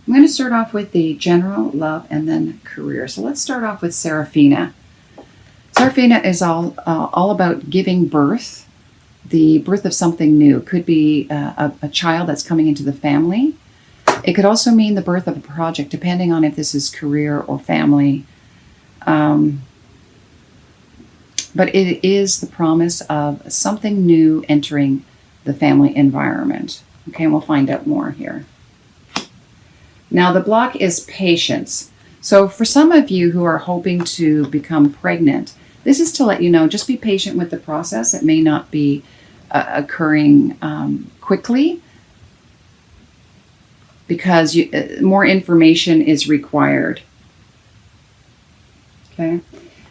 I'm going to start off with the general, love, and then career. So let's start off with Seraphina. Seraphina is all about giving birth, the birth of something new. It could be a child that's coming into the family. It could also mean the birth of a project, depending on if this is career or family. But it is the promise of something new entering the family environment. Okay, and we'll find out more here. Now, the block is patience. So for some of you who are hoping to become pregnant, this is to let you know, just be patient with the process. It may not be occurring quickly because more information is required. Okay.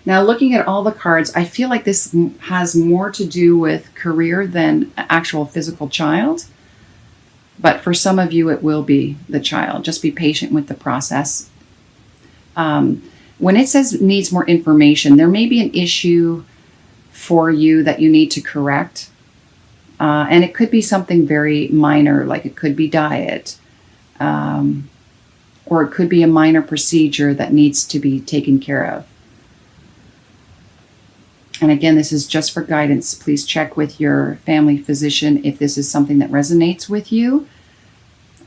Now, looking at all the cards, I feel like this has more to do with career than actual physical child. But for some of you, it will be the child. Just be patient with the process. When it says needs more information, there may be an issue for you that you need to correct. And it could be something very minor, like it could be diet. Or it could be a minor procedure that needs to be taken care of. And again, this is just for guidance. Please check with your family physician if this is something that resonates with you.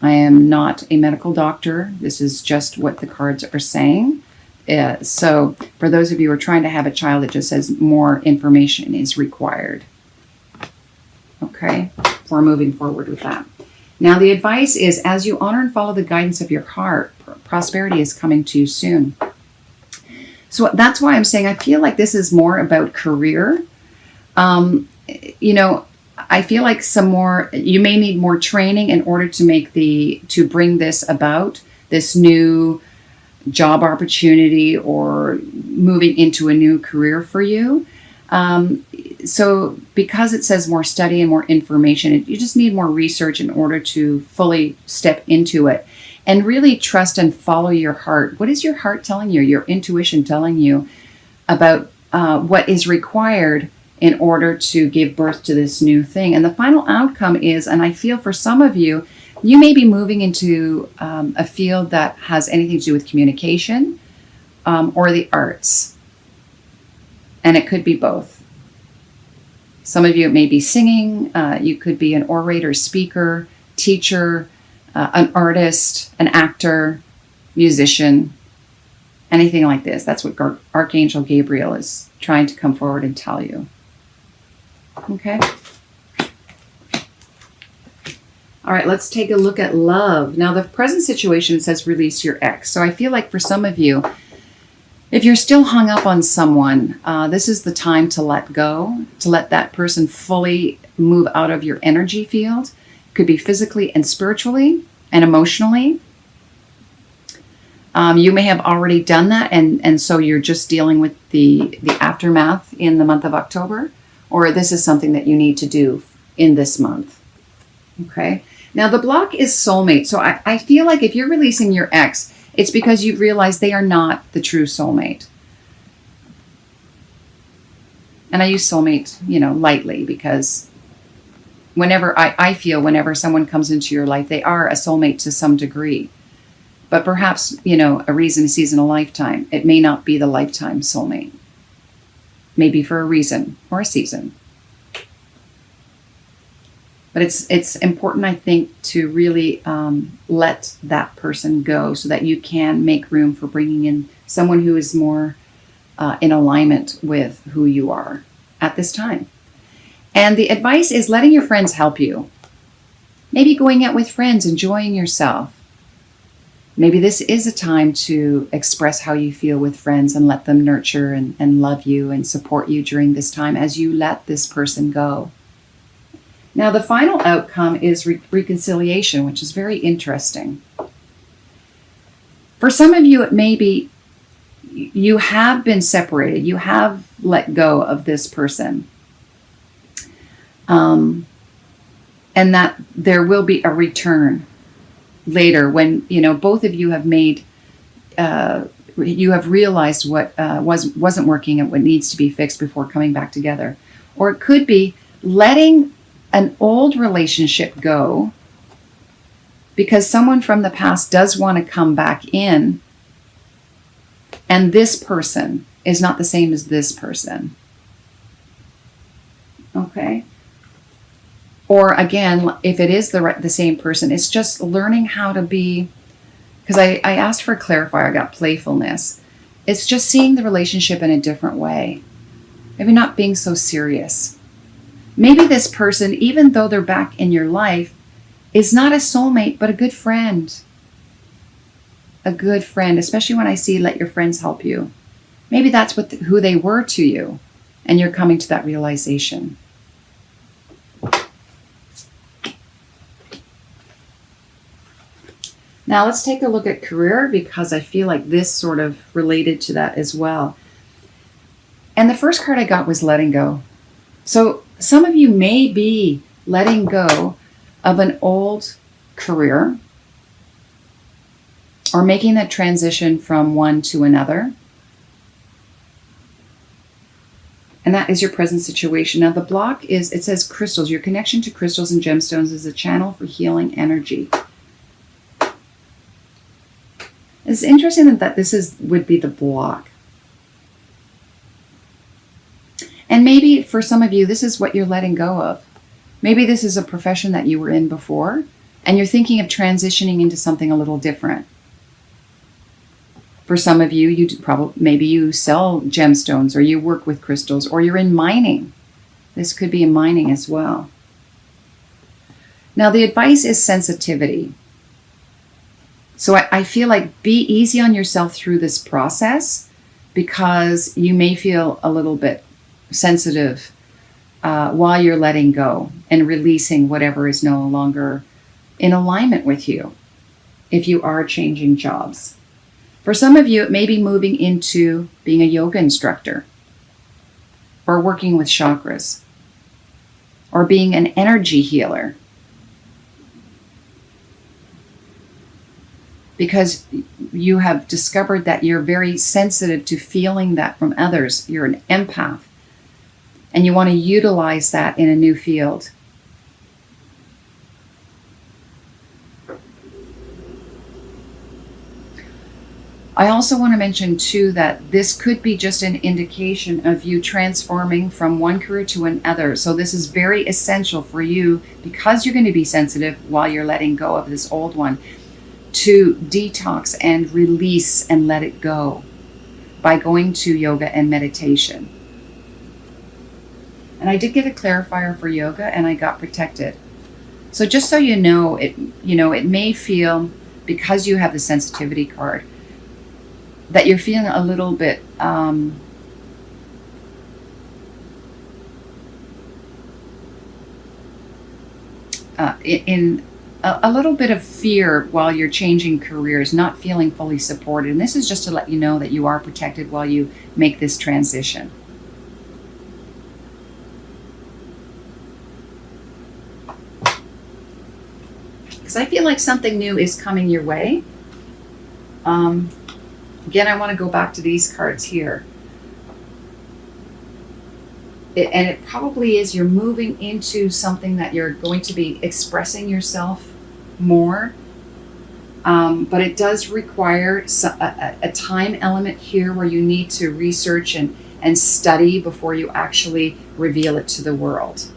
I am not a medical doctor. This is just what the cards are saying. So for those of you who are trying to have a child, it just says more information is required. Okay, we're moving forward with that. Now, the advice is, as you honor and follow the guidance of your heart, prosperity is coming to you soon. So that's why I'm saying I feel like this is more about career. I feel like you may need more training in order to bring this about, this new job opportunity or moving into a new career for you. So because it says more study and more information, you just need more research in order to fully step into it. And really trust and follow your heart. What is your heart telling you? Your intuition telling you about what is required in order to give birth to this new thing. And the final outcome is, and I feel for some of you, you may be moving into a field that has anything to do with communication or the arts. And it could be both. Some of you, it may be singing. You could be an orator, speaker, teacher, an artist, an actor, musician, anything like this. That's what Archangel Gabriel is trying to come forward and tell you. Okay? All right, let's take a look at love. Now, the present situation says release your ex. So I feel like for some of you, if you're still hung up on someone, this is the time to let go, to let that person fully move out of your energy field. Could be physically and spiritually and emotionally. You may have already done that, and so you're just dealing with the aftermath in the month of October, or this is something that you need to do in this month. Okay. Now, the block is soulmate. So I feel like if you're releasing your ex, it's because you've realized they are not the true soulmate. And I use soulmate, lightly because I feel whenever someone comes into your life, they are a soulmate to some degree. But perhaps, a reason, a season, a lifetime. It may not be the lifetime soulmate. Maybe for a reason or a season. But it's important, I think, to really let that person go so that you can make room for bringing in someone who is more in alignment with who you are at this time. And the advice is letting your friends help you. Maybe going out with friends, enjoying yourself. Maybe this is a time to express how you feel with friends and let them nurture and love you and support you during this time as you let this person go. Now, the final outcome is reconciliation, which is very interesting. For some of you, it may be you have been separated. You have let go of this person. And that there will be a return later when, both of you have made, you have realized what wasn't working and what needs to be fixed before coming back together. Or it could be letting an old relationship go because someone from the past does want to come back in, and this person is not the same as this person. Okay? Or again, if it is the same person, it's just learning how to be, because I asked for a clarifier, I got playfulness. It's just seeing the relationship in a different way. Maybe not being so serious. Maybe this person, even though they're back in your life, is not a soulmate, but a good friend. A good friend, especially when I see let your friends help you. Maybe that's who they were to you, and you're coming to that realization. Now let's take a look at career, because I feel like this sort of related to that as well. And the first card I got was letting go. So some of you may be letting go of an old career, or making that transition from one to another. And that is your present situation. Now the block is, it says crystals. Your connection to crystals and gemstones is a channel for healing energy. It's interesting that this would be the block. And maybe for some of you, this is what you're letting go of. Maybe this is a profession that you were in before, and you're thinking of transitioning into something a little different. For some of you, maybe you sell gemstones, or you work with crystals, or you're in mining. This could be in mining as well. Now the advice is sensitivity. So I feel like be easy on yourself through this process, because you may feel a little bit sensitive while you're letting go and releasing whatever is no longer in alignment with you if you are changing jobs. For some of you, it may be moving into being a yoga instructor, or working with chakras, or being an energy healer. Because you have discovered that you're very sensitive to feeling that from others. You're an empath. And you want to utilize that in a new field. I also want to mention too that this could be just an indication of you transforming from one career to another. So this is very essential for you, because you're going to be sensitive while you're letting go of this old one, to detox and release and let it go by going to yoga and meditation. And I did get a clarifier for yoga, and I got protected. So just so you know, it may feel, because you have the sensitivity card, that you're feeling a little bit in a little bit of fear while you're changing careers, not feeling fully supported. And this is just to let you know that you are protected while you make this transition. Because I feel like something new is coming your way. Again, I want to go back to these cards here. And it probably is, you're moving into something that you're going to be expressing yourself more. But it does require a time element here where you need to research and study before you actually reveal it to the world.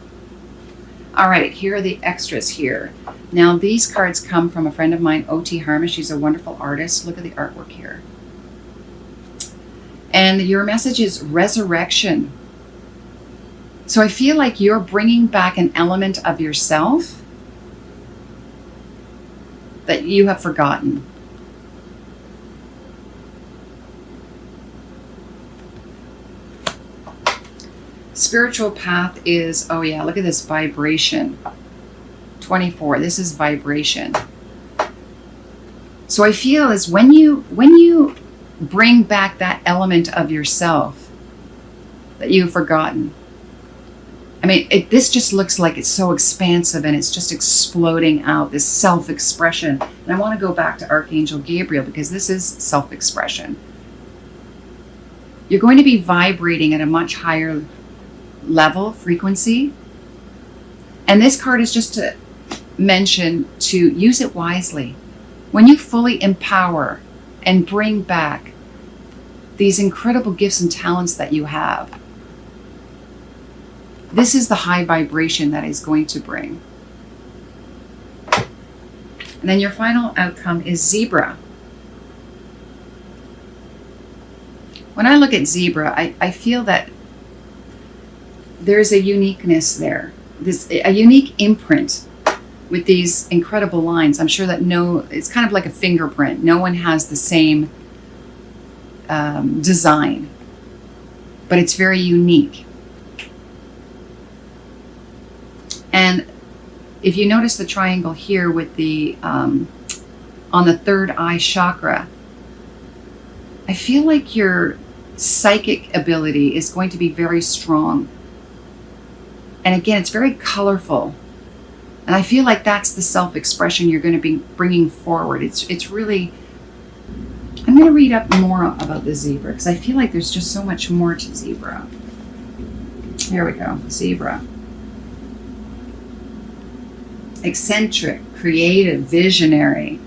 All right, here are the extras here. Now, these cards come from a friend of mine, O.T. Harmish. She's a wonderful artist. Look at the artwork here. And your message is resurrection. So I feel like you're bringing back an element of yourself that you have forgotten. Spiritual path is, oh yeah, look at this vibration. 24, this is vibration. So I feel is when you bring back that element of yourself that you've forgotten. I mean, this just looks like it's so expansive, and it's just exploding out, this self-expression. And I want to go back to Archangel Gabriel, because this is self-expression. You're going to be vibrating at a much higher level, frequency. And this card is just to mention to use it wisely. When you fully empower and bring back these incredible gifts and talents that you have, this is the high vibration that is going to bring. And then your final outcome is Zebra. When I look at Zebra, I feel that there's a uniqueness there, a unique imprint with these incredible lines. I'm sure that it's kind of like a fingerprint. No one has the same design, but it's very unique. And if you notice the triangle here with the on the third eye chakra, I feel like your psychic ability is going to be very strong. And again, it's very colorful. And I feel like that's the self-expression you're going to be bringing forward. It's really, I'm going to read up more about the zebra because I feel like there's just so much more to zebra. Here we go, zebra. Eccentric, creative, visionary.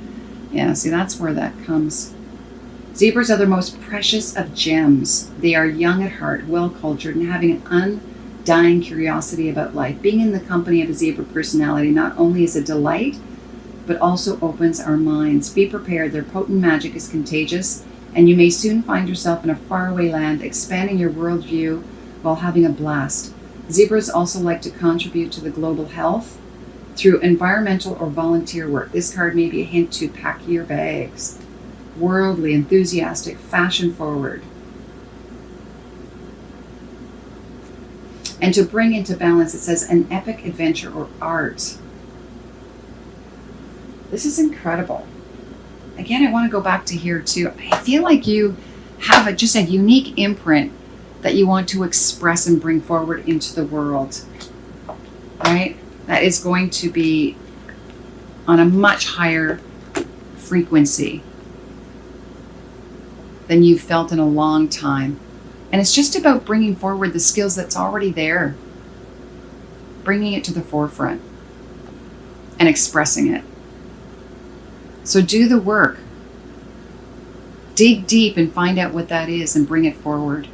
Yeah, see, that's where that comes. Zebras are the most precious of gems. They are young at heart, well-cultured, and having an undying curiosity about life. Being in the company of a zebra personality not only is a delight, but also opens our minds. Be prepared. Their potent magic is contagious, and you may soon find yourself in a faraway land, expanding your worldview while having a blast. Zebras also like to contribute to the global health through environmental or volunteer work. This card may be a hint to pack your bags. Worldly, enthusiastic, fashion forward. And to bring into balance, it says an epic adventure or art. This is incredible. Again, I want to go back to here too. I feel like you have just a unique imprint that you want to express and bring forward into the world, right? That is going to be on a much higher frequency than you've felt in a long time. And it's just about bringing forward the skills that's already there, bringing it to the forefront and expressing it. So do the work. Dig deep and find out what that is and bring it forward.